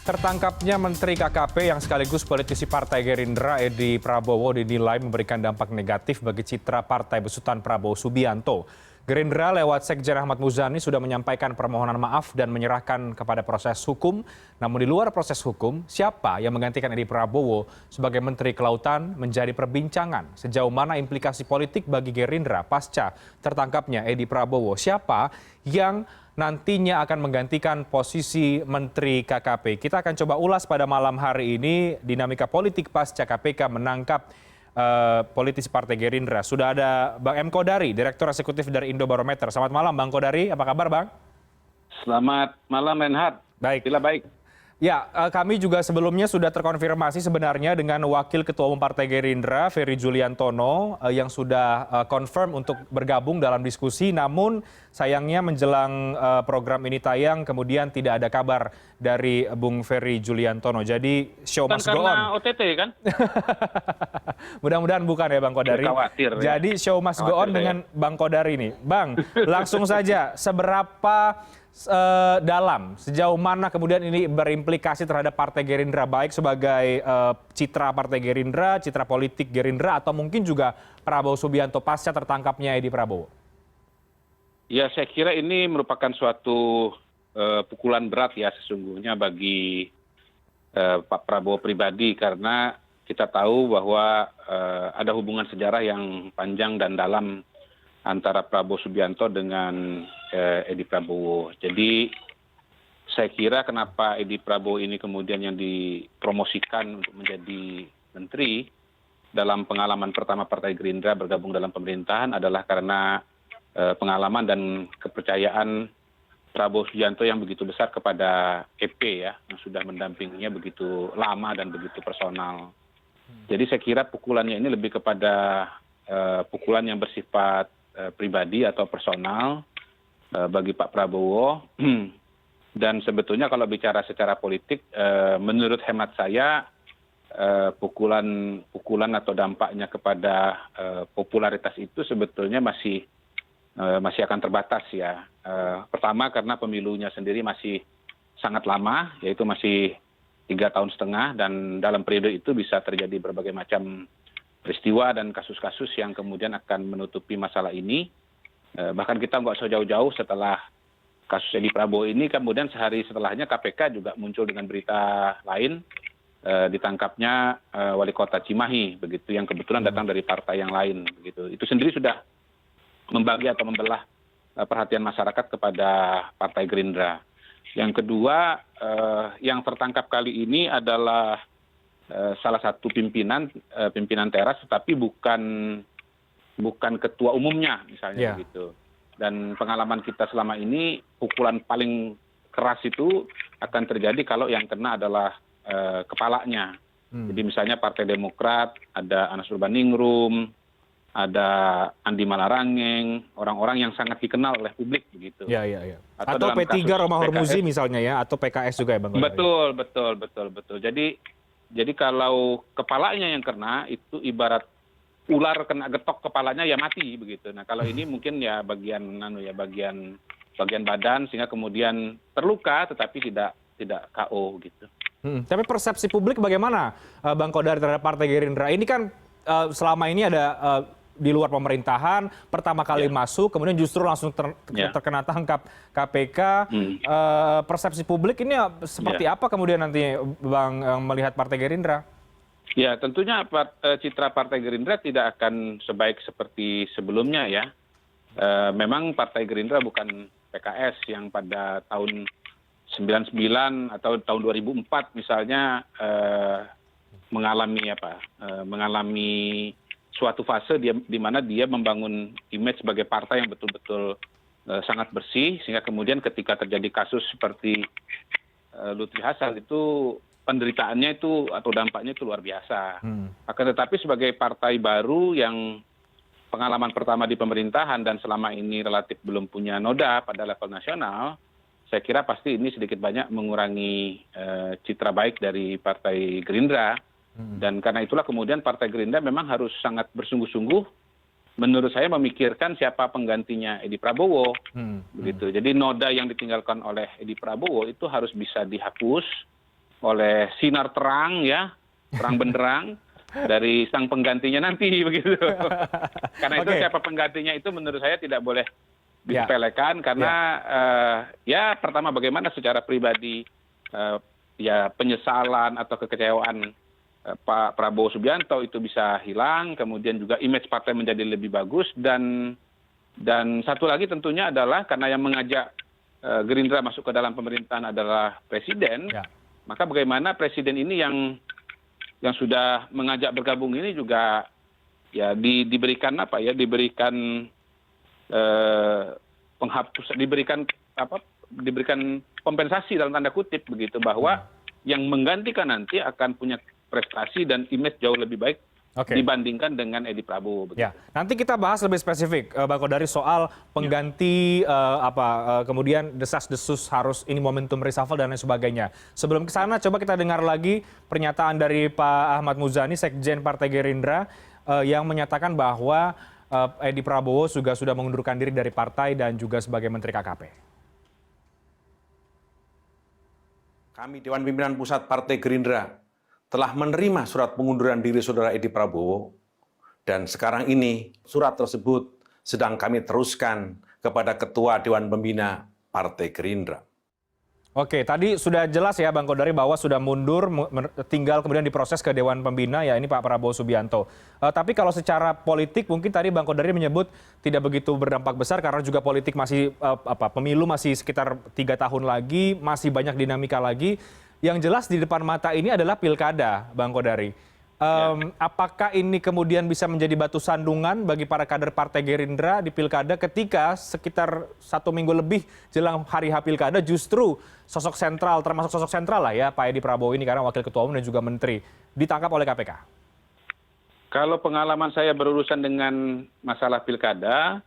Tertangkapnya Menteri KKP yang sekaligus politisi Partai Gerindra Edi Prabowo dinilai memberikan dampak negatif bagi citra Partai Besutan Prabowo Subianto. Gerindra lewat Sekjen Ahmad Muzani sudah menyampaikan permohonan maaf dan menyerahkan kepada proses hukum. Namun di luar proses hukum, siapa yang menggantikan Edi Prabowo sebagai Menteri Kelautan menjadi perbincangan. Sejauh mana implikasi politik bagi Gerindra pasca tertangkapnya Edi Prabowo? Siapa yang nantinya akan menggantikan posisi Menteri KKP. Kita akan coba ulas pada malam hari ini dinamika politik pasca KPK menangkap politisi Partai Gerindra. Sudah ada Bang M. Kodari, Direktur Eksekutif dari Indobarometer. Selamat malam Bang Kodari, apa kabar Bang? Selamat malam Reinhard. Baik. Bila baik. Ya, kami juga sebelumnya sudah terkonfirmasi sebenarnya dengan Wakil Ketua Umum Partai Gerindra, Ferry Juliantono, yang sudah confirm untuk bergabung dalam diskusi. Namun sayangnya menjelang program ini tayang, kemudian tidak ada kabar dari Bung Ferry Juliantono. Jadi show must go on. Karena OTT kan? Mudah-mudahan bukan ya Bang Kodari. Khawatir, ya. Jadi show must go on dengan Bang Kodari ini. Bang, langsung saja, seberapa dalam, sejauh mana kemudian ini berimplikasi terhadap Partai Gerindra, baik sebagai citra Partai Gerindra, citra politik Gerindra, atau mungkin juga Prabowo Subianto pasca tertangkapnya Edi Prabowo? Ya, saya kira ini merupakan suatu pukulan berat ya sesungguhnya bagi Pak Prabowo pribadi, karena kita tahu bahwa ada hubungan sejarah yang panjang dan dalam antara Prabowo Subianto dengan Edi Prabowo. Jadi saya kira kenapa Edi Prabowo ini kemudian yang dipromosikan untuk menjadi menteri dalam pengalaman pertama Partai Gerindra bergabung dalam pemerintahan adalah karena pengalaman dan kepercayaan Prabowo Subianto yang begitu besar kepada EP ya, yang sudah mendampinginya begitu lama dan begitu personal. Jadi saya kira pukulannya ini lebih kepada pukulan yang bersifat pribadi atau personal bagi Pak Prabowo. Dan sebetulnya kalau bicara secara politik, menurut hemat saya pukulan atau dampaknya kepada popularitas itu sebetulnya masih akan terbatas ya. Pertama karena pemilunya sendiri masih sangat lama, yaitu masih 3,5 tahun, dan dalam periode itu bisa terjadi berbagai macam peristiwa dan kasus-kasus yang kemudian akan menutupi masalah ini. Bahkan kita nggak usah jauh-jauh, setelah kasus Edi Prabowo ini kemudian sehari setelahnya KPK juga muncul dengan berita lain, ditangkapnya wali kota Cimahi begitu, yang kebetulan datang dari partai yang lain begitu. Itu sendiri sudah membagi atau membelah perhatian masyarakat kepada Partai Gerindra. Yang kedua, yang tertangkap kali ini adalah salah satu pimpinan teras, tetapi bukan ketua umumnya misalnya begitu. Dan pengalaman kita selama ini, pukulan paling keras itu akan terjadi kalau yang kena adalah kepalanya. Jadi misalnya Partai Demokrat ada Anas Urbaningrum, ada Andi Malarangeng, orang-orang yang sangat dikenal oleh publik begitu. Ya. Atau P3 Romahur Muzi misalnya ya, atau PKS juga ya Bang. Betul. Jadi kalau kepalanya yang kena, itu ibarat ular kena getok kepalanya ya mati begitu. Nah kalau ini mungkin ya bagian badan, sehingga kemudian terluka tetapi tidak KO gitu. Tapi persepsi publik bagaimana Bang Kodari terhadap Partai Gerindra? Ini kan selama ini ada di luar pemerintahan, pertama kali masuk, kemudian justru langsung terkena tangkap KPK. Persepsi publik ini seperti apa kemudian nanti Bang melihat Partai Gerindra? Ya, tentunya citra Partai Gerindra tidak akan sebaik seperti sebelumnya ya. Memang Partai Gerindra bukan PKS yang pada tahun 99 atau tahun 2004 misalnya mengalami suatu fase di mana dia membangun image sebagai partai yang betul-betul sangat bersih, sehingga kemudian ketika terjadi kasus seperti Lutfi Hasan itu penderitaannya itu atau dampaknya itu luar biasa. Akan tetapi sebagai partai baru yang pengalaman pertama di pemerintahan dan selama ini relatif belum punya noda pada level nasional, saya kira pasti ini sedikit banyak mengurangi citra baik dari Partai Gerindra. Dan karena itulah kemudian Partai Gerindra memang harus sangat bersungguh-sungguh menurut saya memikirkan siapa penggantinya Edi Prabowo. Begitu. Jadi noda yang ditinggalkan oleh Edi Prabowo itu harus bisa dihapus oleh sinar terang ya, terang benderang dari sang penggantinya nanti begitu. Karena itu Oke. siapa penggantinya itu menurut saya tidak boleh Ya. disepelekan karena Ya. ya pertama bagaimana secara pribadi ya penyesalan atau kekecewaan Pak Prabowo Subianto itu bisa hilang, kemudian juga image partai menjadi lebih bagus dan satu lagi tentunya adalah karena yang mengajak Gerindra masuk ke dalam pemerintahan adalah presiden, Ya. maka bagaimana presiden ini yang sudah mengajak bergabung ini juga ya diberikan apa ya, diberikan diberikan kompensasi dalam tanda kutip begitu, bahwa yang menggantikan nanti akan punya prestasi dan image jauh lebih baik Oke. dibandingkan dengan Edi Prabowo begitu. Ya, nanti kita bahas lebih spesifik, Bang Kodari, soal pengganti kemudian desas-desus harus ini momentum reshuffle dan lain sebagainya. Sebelum ke sana, coba kita dengar lagi pernyataan dari Pak Ahmad Muzani, Sekjen Partai Gerindra, yang menyatakan bahwa Edi Prabowo juga sudah mengundurkan diri dari partai dan juga sebagai Menteri KKP. Kami Dewan Pimpinan Pusat Partai Gerindra telah menerima surat pengunduran diri Saudara Edi Prabowo, dan sekarang ini surat tersebut sedang kami teruskan kepada Ketua Dewan Pembina Partai Gerindra. Oke, tadi sudah jelas ya Bang Kodari bahwa sudah mundur, tinggal kemudian diproses ke Dewan Pembina, ya ini Pak Prabowo Subianto. Tapi kalau secara politik mungkin tadi Bang Kodari menyebut tidak begitu berdampak besar karena juga politik masih pemilu masih sekitar 3 tahun lagi, masih banyak dinamika lagi. Yang jelas di depan mata ini adalah pilkada, Bang Kodari. Apakah ini kemudian bisa menjadi batu sandungan bagi para kader Partai Gerindra di pilkada ketika sekitar 1 minggu lebih jelang hari H pilkada justru sosok sentral, termasuk sosok sentral lah ya Pak Edi Prabowo ini karena Wakil Ketua Umum dan juga Menteri, ditangkap oleh KPK? Kalau pengalaman saya berurusan dengan masalah pilkada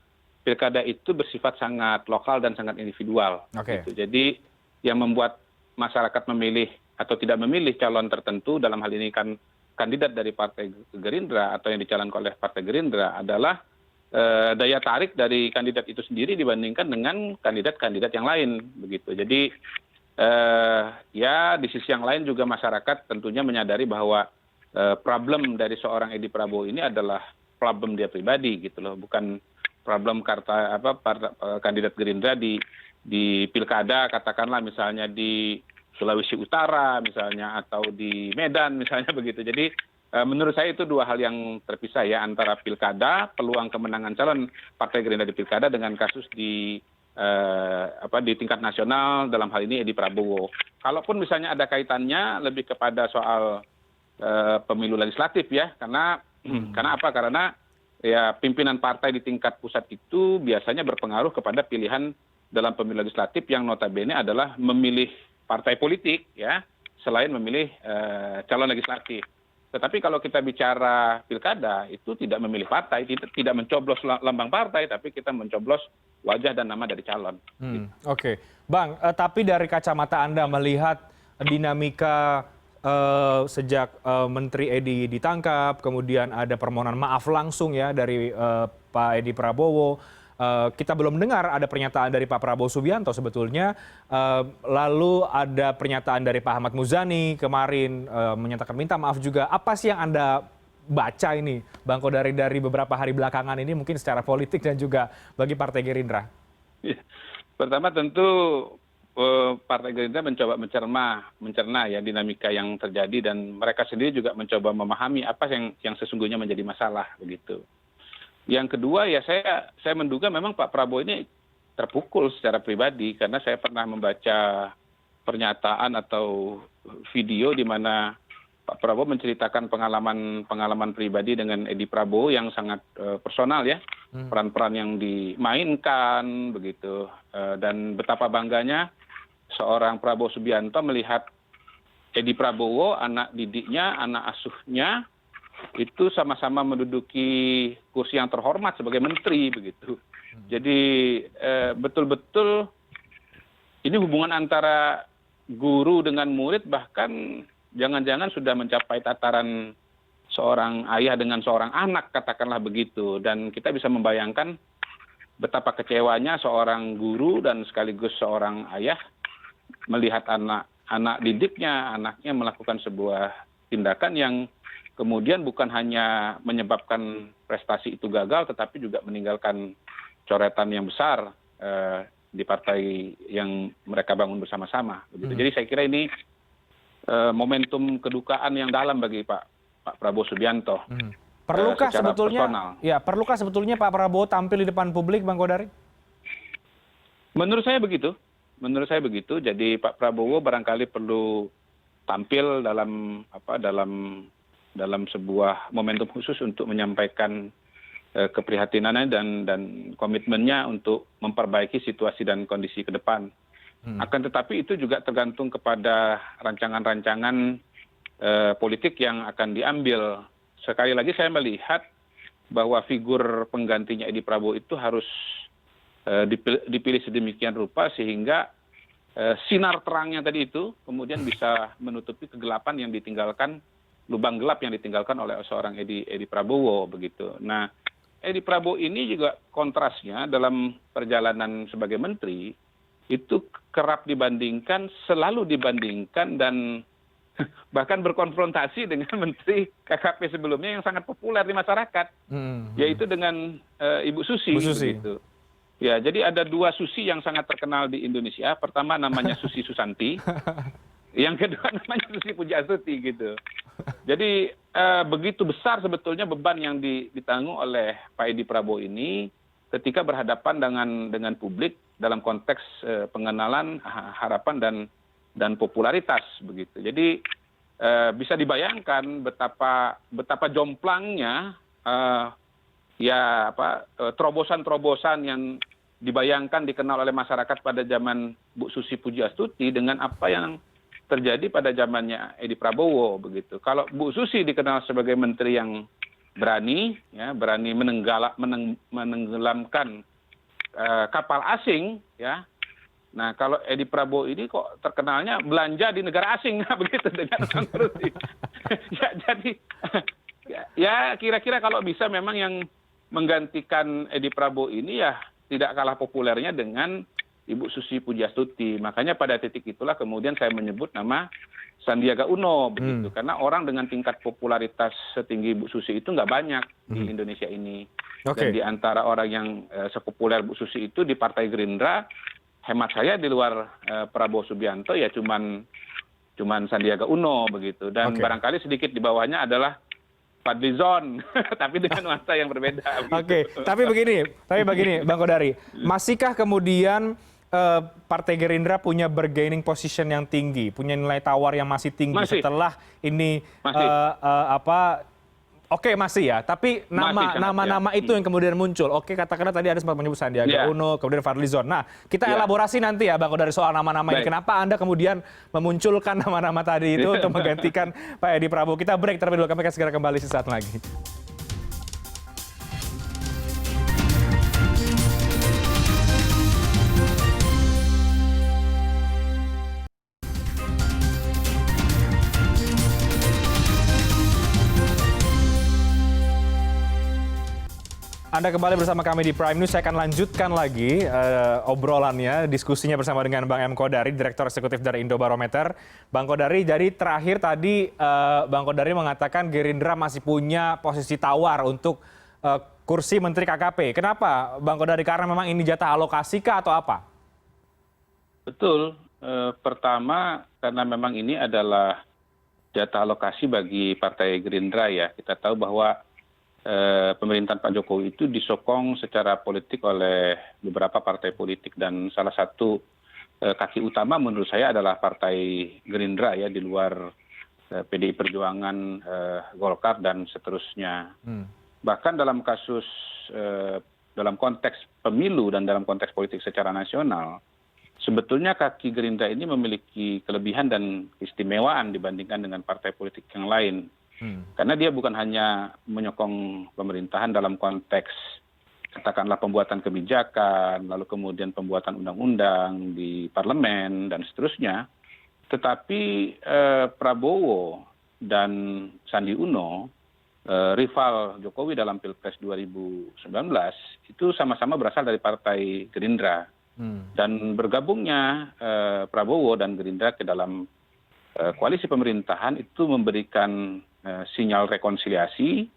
itu bersifat sangat lokal dan sangat individual. Oke. Gitu. Jadi yang membuat masyarakat memilih atau tidak memilih calon tertentu, dalam hal ini kan kandidat dari Partai Gerindra atau yang dicalonkan oleh Partai Gerindra adalah daya tarik dari kandidat itu sendiri dibandingkan dengan kandidat-kandidat yang lain begitu. Jadi ya di sisi yang lain juga masyarakat tentunya menyadari bahwa problem dari seorang Edi Prabowo ini adalah problem dia pribadi gitu loh, bukan problem kandidat Gerindra di pilkada, katakanlah misalnya di Sulawesi Utara misalnya atau di Medan misalnya begitu. Jadi menurut saya itu dua hal yang terpisah ya, antara pilkada, peluang kemenangan calon Partai Gerindra di pilkada dengan kasus di tingkat nasional dalam hal ini Edi Prabowo. Kalaupun misalnya ada kaitannya lebih kepada soal pemilu legislatif ya, karena apa? Karena ya pimpinan partai di tingkat pusat itu biasanya berpengaruh kepada pilihan dalam pemilu legislatif yang notabene adalah memilih partai politik ya, selain memilih calon legislatif. Tetapi kalau kita bicara pilkada itu tidak memilih partai, tidak mencoblos lambang partai, tapi kita mencoblos wajah dan nama dari calon. Oke, Bang, tapi dari kacamata Anda melihat dinamika sejak Menteri Edi ditangkap, kemudian ada permohonan maaf langsung ya dari Pak Edi Prabowo. Kita belum dengar ada pernyataan dari Pak Prabowo Subianto sebetulnya. Lalu ada pernyataan dari Pak Ahmad Muzani kemarin menyatakan minta maaf juga. Apa sih yang Anda baca ini, Bang Kodari, dari beberapa hari belakangan ini mungkin secara politik dan juga bagi Partai Gerindra? Pertama tentu Partai Gerindra mencoba mencerna ya dinamika yang terjadi, dan mereka sendiri juga mencoba memahami apa yang sesungguhnya menjadi masalah begitu. Yang kedua ya saya menduga memang Pak Prabowo ini terpukul secara pribadi, karena saya pernah membaca pernyataan atau video di mana Pak Prabowo menceritakan pengalaman pribadi dengan Edi Prabowo yang sangat personal ya, peran-peran yang dimainkan begitu, dan betapa bangganya seorang Prabowo Subianto melihat Edi Prabowo, anak didiknya, anak asuhnya itu sama-sama menduduki kursi yang terhormat sebagai menteri begitu. Jadi betul-betul ini hubungan antara guru dengan murid, bahkan jangan-jangan sudah mencapai tataran seorang ayah dengan seorang anak, katakanlah begitu. Dan kita bisa membayangkan betapa kecewanya seorang guru dan sekaligus seorang ayah melihat anak didiknya, anaknya melakukan sebuah tindakan yang kemudian bukan hanya menyebabkan prestasi itu gagal, tetapi juga meninggalkan coretan yang besar di partai yang mereka bangun bersama-sama. Jadi saya kira ini momentum kedukaan yang dalam bagi Pak Prabowo Subianto. Perlukah secara sebetulnya, personal. perlukah sebetulnya Pak Prabowo tampil di depan publik, Bang Kodari? Menurut saya begitu. Jadi Pak Prabowo barangkali perlu tampil dalam sebuah momentum khusus untuk menyampaikan keprihatinannya dan komitmennya untuk memperbaiki situasi dan kondisi ke depan. Akan tetapi itu juga tergantung kepada rancangan-rancangan politik yang akan diambil. Sekali lagi saya melihat bahwa figur penggantinya Edi Prabowo itu harus dipilih sedemikian rupa sehingga sinar terangnya tadi itu kemudian bisa menutupi kegelapan yang ditinggalkan, lubang gelap yang ditinggalkan oleh seorang Edi Prabowo begitu. Nah, Edi Prabowo ini juga kontrasnya dalam perjalanan sebagai menteri itu kerap dibandingkan, selalu dibandingkan dan bahkan berkonfrontasi dengan menteri KKP sebelumnya yang sangat populer di masyarakat, yaitu dengan Ibu Susi. Begitu. Ya, jadi ada dua Susi yang sangat terkenal di Indonesia. Pertama namanya Susi Susanti, yang kedua namanya Susi Pujiastuti gitu. Jadi begitu besar sebetulnya beban yang ditanggung oleh Pak Edi Prabowo ini ketika berhadapan dengan publik dalam konteks pengenalan, harapan dan popularitas begitu. Jadi bisa dibayangkan betapa jomplangnya terobosan-terobosan yang dibayangkan dikenal oleh masyarakat pada zaman Bu Susi Pujiastuti dengan apa yang terjadi pada zamannya Edi Prabowo begitu. Kalau Bu Susi dikenal sebagai menteri yang berani menenggelamkan kapal asing, ya. Nah, kalau Edi Prabowo ini kok terkenalnya belanja di negara asing, begitu dengan orang korupsi. Jadi kira-kira kalau bisa memang yang menggantikan Edi Prabowo ini ya tidak kalah populernya dengan Ibu Susi Pujiastuti. Makanya pada titik itulah kemudian saya menyebut nama Sandiaga Uno begitu, karena orang dengan tingkat popularitas setinggi Bu Susi itu nggak banyak di Indonesia ini. Dan di antara orang yang sepopuler Bu Susi itu di Partai Gerindra, hemat saya di luar Prabowo Subianto ya cuman Sandiaga Uno begitu. Dan barangkali sedikit di bawahnya adalah Fadlizon, tapi dengan nuansa yang berbeda. Tapi begini, Bang Kodari, masihkah kemudian Partai Gerindra punya bargaining position yang tinggi, punya nilai tawar yang masih tinggi setelah ini masih ya, tapi nama-nama itu yang kemudian muncul. Katakanlah tadi ada sempat menyebut Sandiaga Uno, kemudian Fadlizon. Nah, kita elaborasi nanti ya Bang Kodari soal nama-nama ini. Kenapa Anda kemudian memunculkan nama-nama tadi itu untuk menggantikan Pak Edi Prabowo? Kita break terlebih dulu, kami akan segera kembali sesaat lagi. Anda kembali bersama kami di Prime News. Saya akan lanjutkan lagi obrolannya, diskusinya bersama dengan Bang M. Kodari, Direktur Eksekutif dari Indobarometer. Bang Kodari, jadi terakhir tadi Bang Kodari mengatakan Gerindra masih punya posisi tawar untuk kursi Menteri KKP. Kenapa Bang Kodari? Karena memang ini jatah alokasi kah atau apa? Betul. Pertama, karena memang ini adalah jatah alokasi bagi Partai Gerindra ya. Kita tahu bahwa pemerintahan Pak Jokowi itu disokong secara politik oleh beberapa partai politik dan salah satu kaki utama menurut saya adalah Partai Gerindra ya, di luar PDI Perjuangan, Golkar dan seterusnya. Bahkan dalam kasus dalam konteks pemilu dan dalam konteks politik secara nasional, sebetulnya kaki Gerindra ini memiliki kelebihan dan keistimewaan dibandingkan dengan partai politik yang lain. Karena dia bukan hanya menyokong pemerintahan dalam konteks katakanlah pembuatan kebijakan, lalu kemudian pembuatan undang-undang di parlemen dan seterusnya, tetapi Prabowo dan Sandi Uno, rival Jokowi dalam Pilpres 2019, itu sama-sama berasal dari Partai Gerindra. Dan bergabungnya Prabowo dan Gerindra ke dalam koalisi pemerintahan itu memberikan sinyal rekonsiliasi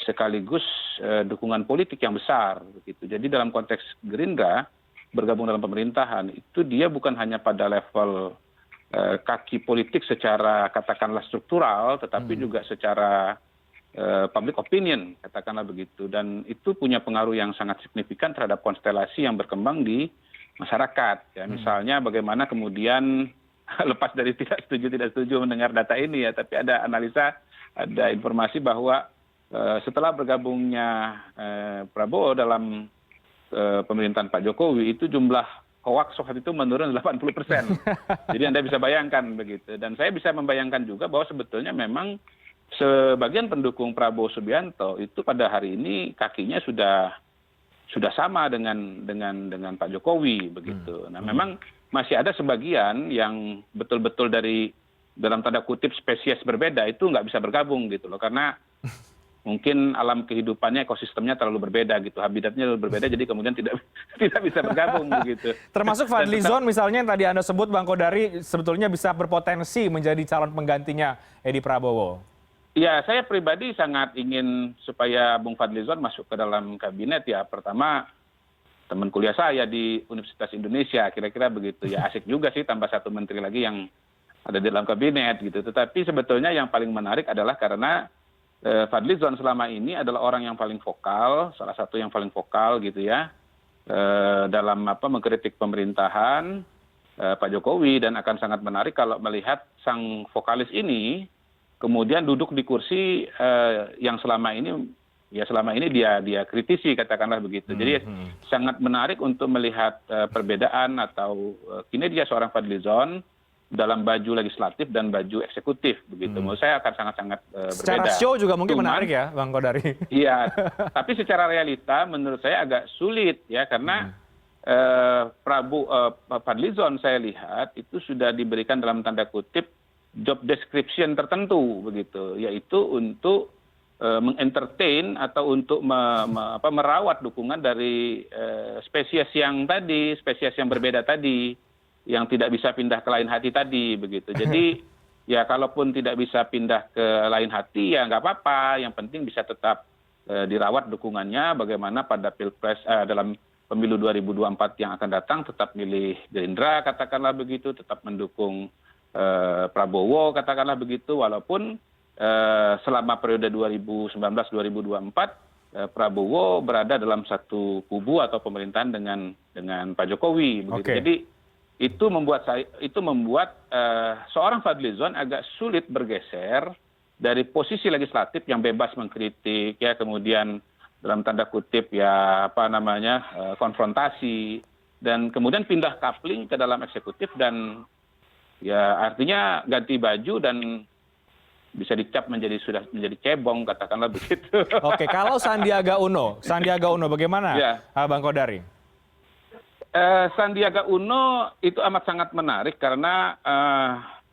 sekaligus dukungan politik yang besar begitu. Jadi dalam konteks Gerindra bergabung dalam pemerintahan itu dia bukan hanya pada level kaki politik secara katakanlah struktural, tetapi juga secara public opinion, katakanlah begitu. Dan itu punya pengaruh yang sangat signifikan terhadap konstelasi yang berkembang di masyarakat. Ya, misalnya bagaimana kemudian lepas dari tidak setuju mendengar data ini ya, tapi ada analisa, ada informasi bahwa setelah bergabungnya Prabowo dalam pemerintahan Pak Jokowi itu jumlah hoax waktu itu menurun 80%. Jadi Anda bisa bayangkan begitu. Dan saya bisa membayangkan juga bahwa sebetulnya memang sebagian pendukung Prabowo Subianto itu pada hari ini kakinya sudah sama dengan Pak Jokowi begitu. Nah, memang masih ada sebagian yang betul-betul dari dalam tanda kutip spesies berbeda itu nggak bisa bergabung gitu loh, karena mungkin alam kehidupannya, ekosistemnya terlalu berbeda gitu, habitatnya terlalu berbeda, jadi kemudian tidak bisa bergabung begitu. Termasuk Fadlizon misalnya yang tadi Anda sebut, Bang Kodari, sebetulnya bisa berpotensi menjadi calon penggantinya Edi Prabowo. Ya, saya pribadi sangat ingin supaya Bung Fadlizon masuk ke dalam kabinet ya. Pertama, teman kuliah saya di Universitas Indonesia, kira-kira begitu. Ya asik juga sih tambah satu menteri lagi yang ada di dalam kabinet gitu. Tetapi sebetulnya yang paling menarik adalah karena Fadlizon selama ini adalah orang yang paling vokal, salah satu yang paling vokal gitu ya, dalam mengkritik pemerintahan Pak Jokowi, dan akan sangat menarik kalau melihat sang vokalis ini kemudian duduk di kursi yang selama ini dia kritisi, katakanlah begitu. Jadi sangat menarik untuk melihat perbedaan atau kinerja seorang Fadlizon dalam baju legislatif dan baju eksekutif begitu. Menurut saya akan sangat-sangat berbeda. Secara show juga mungkin menarik ya, Bang Kodari. Iya, tapi secara realita menurut saya agak sulit ya, karena Fadlizon saya lihat itu sudah diberikan dalam tanda kutip job description tertentu begitu, yaitu untuk mengentertain atau untuk merawat dukungan dari spesies yang berbeda tadi, yang tidak bisa pindah ke lain hati tadi begitu. Jadi ya kalaupun tidak bisa pindah ke lain hati ya nggak apa-apa, yang penting bisa tetap dirawat dukungannya, bagaimana pada pilpres dalam pemilu 2024 yang akan datang tetap milih Gerindra, katakanlah begitu, tetap mendukung Prabowo, katakanlah begitu, walaupun selama periode 2019-2024 Prabowo berada dalam satu kubu atau pemerintahan dengan Pak Jokowi begitu. Okay. Jadi itu membuat seorang Fadlizon agak sulit bergeser dari posisi legislatif yang bebas mengkritik ya, kemudian dalam tanda kutip ya konfrontasi, dan kemudian pindah coupling ke dalam eksekutif, dan ya artinya ganti baju dan bisa dicap sudah menjadi cebong, katakanlah begitu. Oke, kalau Sandiaga Uno bagaimana ya, Bang Kodari? Sandiaga Uno itu amat sangat menarik karena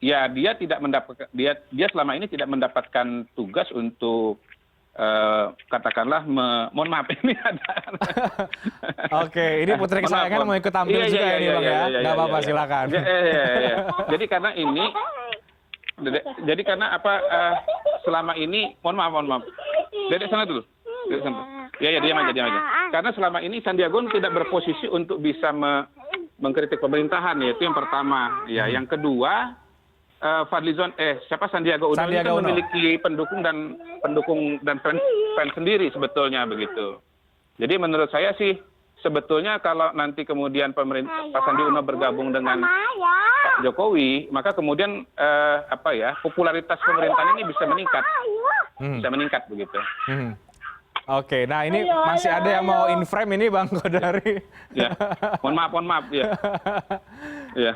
ya dia selama ini tidak mendapatkan tugas untuk katakanlah mohon maaf ini ada. Oke, ini putri kesayangan mau ikut tampil juga ini Bang ya. Nggak apa-apa, silakan. Jadi karena selama ini mohon maaf. Dari sana dulu. Ya, diam aja. Karena selama ini Sandiaga Uno tidak berposisi untuk bisa mengkritik pemerintahan, yaitu yang pertama. Ya, yang kedua, Sandiaga Uno ini kan memiliki pendukung dan fans sendiri sebetulnya begitu. Jadi menurut saya sih sebetulnya kalau nanti kemudian Pak Sandi Uno bergabung dengan Pak Jokowi, maka kemudian popularitas pemerintahan ini bisa meningkat begitu. Oke, nah ini masih ada yang mau in frame ini Bang Kodari. Ya, mohon maaf ya. Ya.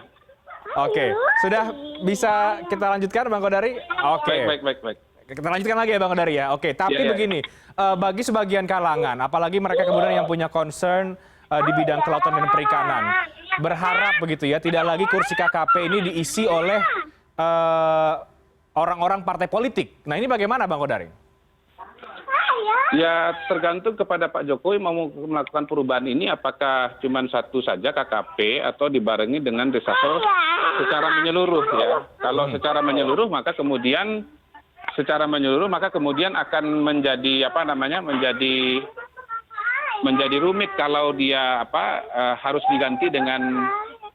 Oke, sudah bisa kita lanjutkan Bang Kodari? Oke. Baik. Kita lanjutkan lagi ya Bang Kodari ya. Oke, tapi begini, bagi sebagian kalangan, apalagi mereka kemudian yang punya concern di bidang kelautan dan perikanan, berharap begitu ya, tidak lagi kursi KKP ini diisi oleh orang-orang partai politik. Nah ini bagaimana Bang Kodari? Ya tergantung kepada Pak Jokowi mau melakukan perubahan ini apakah cuma satu saja KKP atau dibarengi dengan reshuffle secara menyeluruh ya. Kalau secara menyeluruh maka kemudian akan menjadi menjadi rumit kalau dia harus diganti dengan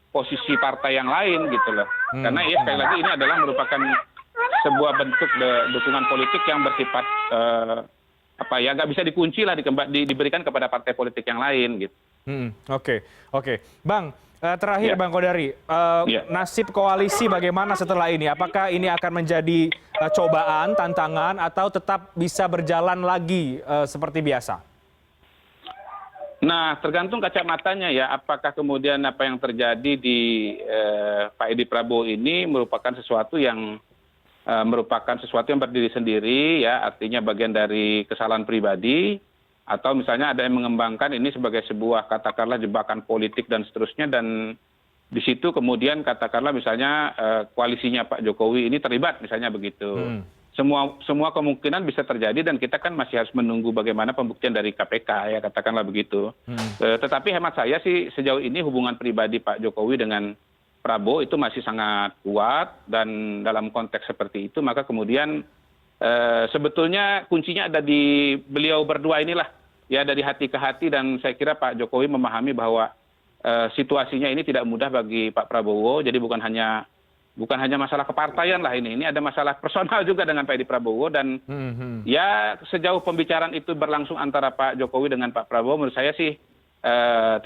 posisi partai yang lain gitu loh. Karena ya sekali lagi ini adalah merupakan sebuah bentuk dukungan politik yang bersifat nggak bisa dikunci lah diberikan kepada partai politik yang lain gitu. Oke, Bang. Terakhir, Bang Kodari, nasib koalisi bagaimana setelah ini? Apakah ini akan menjadi cobaan, tantangan, atau tetap bisa berjalan lagi seperti biasa? Nah, tergantung kacamatanya ya. Apakah kemudian apa yang terjadi di Pak Edi Prabowo ini merupakan sesuatu yang berdiri sendiri, ya, artinya bagian dari kesalahan pribadi, atau misalnya ada yang mengembangkan ini sebagai sebuah katakanlah jebakan politik dan seterusnya, dan di situ kemudian katakanlah misalnya koalisinya Pak Jokowi ini terlibat misalnya begitu. Semua kemungkinan bisa terjadi dan kita kan masih harus menunggu bagaimana pembuktian dari KPK ya, katakanlah begitu. Tetapi hemat saya sih sejauh ini hubungan pribadi Pak Jokowi dengan Prabowo itu masih sangat kuat, dan dalam konteks seperti itu maka kemudian sebetulnya kuncinya ada di beliau berdua inilah, ya, dari hati ke hati, dan saya kira Pak Jokowi memahami bahwa situasinya ini tidak mudah bagi Pak Prabowo, jadi bukan hanya masalah kepartaian lah ini ada masalah personal juga dengan Pak Edi Prabowo, dan ya sejauh pembicaraan itu berlangsung antara Pak Jokowi dengan Pak Prabowo, menurut saya sih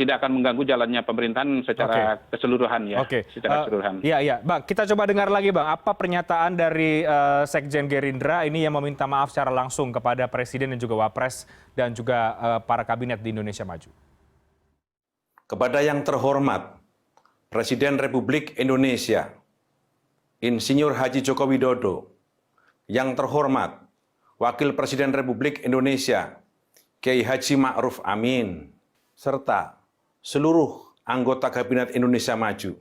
tidak akan mengganggu jalannya pemerintahan secara keseluruhan ya. Secara keseluruhan. Iya, Bang. Kita coba dengar lagi, Bang. Apa pernyataan dari Sekjen Gerindra ini yang meminta maaf secara langsung kepada Presiden dan juga Wapres dan juga para kabinet di Indonesia Maju? Kepada yang terhormat Presiden Republik Indonesia, Insinyur Haji Joko Widodo, yang terhormat Wakil Presiden Republik Indonesia, Kiai Haji Ma'ruf Amin, serta seluruh anggota Kabinet Indonesia Maju,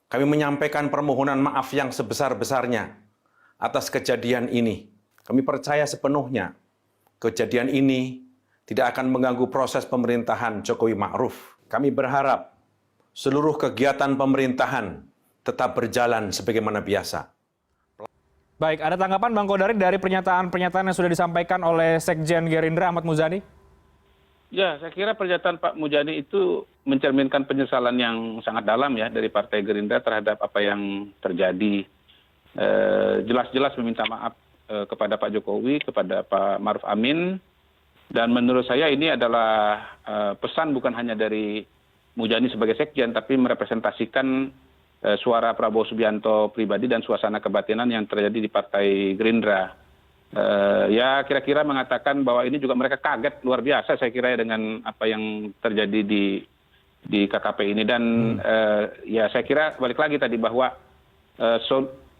kami menyampaikan permohonan maaf yang sebesar-besarnya atas kejadian ini. Kami percaya sepenuhnya kejadian ini tidak akan mengganggu proses pemerintahan Jokowi Ma'ruf. Kami berharap seluruh kegiatan pemerintahan tetap berjalan sebagaimana biasa. Baik, ada tanggapan Bang Kodari dari pernyataan-pernyataan yang sudah disampaikan oleh Sekjen Gerindra Ahmad Muzani? Ya, saya kira pernyataan Pak Muzani itu mencerminkan penyesalan yang sangat dalam ya dari Partai Gerindra terhadap apa yang terjadi. Jelas-jelas meminta maaf kepada Pak Jokowi, kepada Pak Ma'ruf Amin, dan menurut saya ini adalah pesan bukan hanya dari Muzani sebagai sekjen, tapi merepresentasikan suara Prabowo Subianto pribadi dan suasana kebatinan yang terjadi di Partai Gerindra. Ya kira-kira mengatakan bahwa ini juga mereka kaget luar biasa saya kira ya dengan apa yang terjadi di KKP ini, dan ya saya kira balik lagi tadi bahwa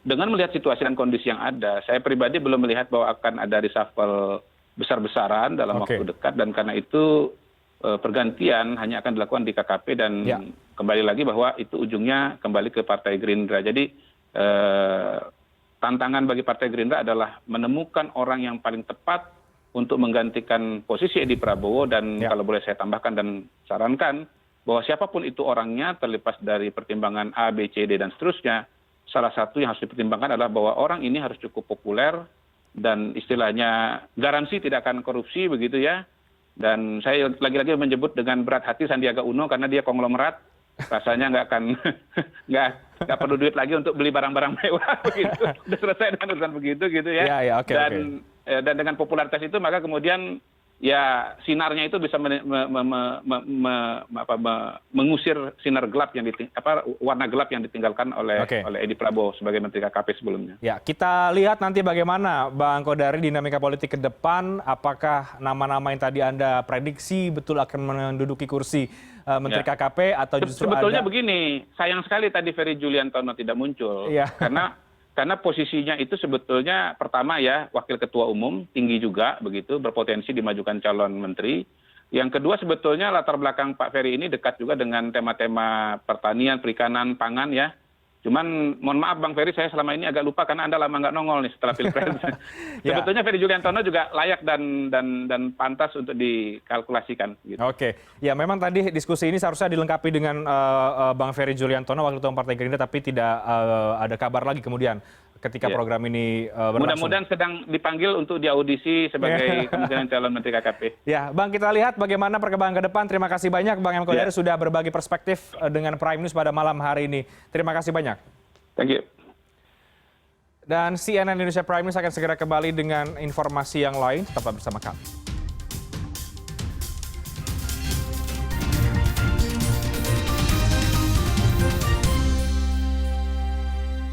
dengan melihat situasi dan kondisi yang ada, saya pribadi belum melihat bahwa akan ada reshuffle besar-besaran dalam waktu dekat, dan karena itu pergantian hanya akan dilakukan di KKP, dan kembali lagi bahwa itu ujungnya kembali ke Partai Gerindra. Jadi tantangan bagi Partai Gerindra adalah menemukan orang yang paling tepat untuk menggantikan posisi Edi Prabowo, dan kalau boleh saya tambahkan dan sarankan bahwa siapapun itu orangnya, terlepas dari pertimbangan A, B, C, D, dan seterusnya, salah satu yang harus dipertimbangkan adalah bahwa orang ini harus cukup populer dan istilahnya garansi tidak akan korupsi begitu ya. Dan saya lagi-lagi menyebut dengan berat hati Sandiaga Uno karena dia konglomerat, rasanya nggak perlu duit lagi untuk beli barang-barang mewah begitu. Sudah selesai dengan urusan begitu gitu ya. Dan dengan popularitas itu maka kemudian ya sinarnya itu bisa mengusir sinar gelap yang warna gelap yang ditinggalkan oleh Edi Prabowo sebagai Menteri KKP sebelumnya. Ya, kita lihat nanti bagaimana Bang Kodari dinamika politik ke depan, apakah nama-nama yang tadi Anda prediksi betul akan menduduki kursi Menteri KKP atau justru sebetulnya begini, sayang sekali tadi Ferry Juliantono tidak muncul karena posisinya itu sebetulnya pertama ya wakil ketua umum, tinggi juga begitu, berpotensi dimajukan calon menteri. Yang kedua sebetulnya latar belakang Pak Ferry ini dekat juga dengan tema-tema pertanian, perikanan, pangan ya. Cuman mohon maaf Bang Ferry, saya selama ini agak lupa karena Anda lama nggak nongol nih setelah Pilpres. Ya. Sebetulnya Ferry Juliantono juga layak dan pantas untuk dikalkulasikan. Gitu. Oke, ya memang tadi diskusi ini seharusnya dilengkapi dengan Bang Ferry Juliantono, Wakil Ketua Partai Gerindra, tapi tidak ada kabar lagi kemudian ketika program ini berlangsung. Mudah-mudahan sedang dipanggil untuk diaudisi sebagai kemungkinan calon Menteri KKP. Ya, Bang, kita lihat bagaimana perkembangan ke depan. Terima kasih banyak Bang M. Kodari sudah berbagi perspektif dengan Prime News pada malam hari ini. Terima kasih banyak. Thank you. Dan CNN Indonesia Prime News akan segera kembali dengan informasi yang lain. Tetap bersama kami.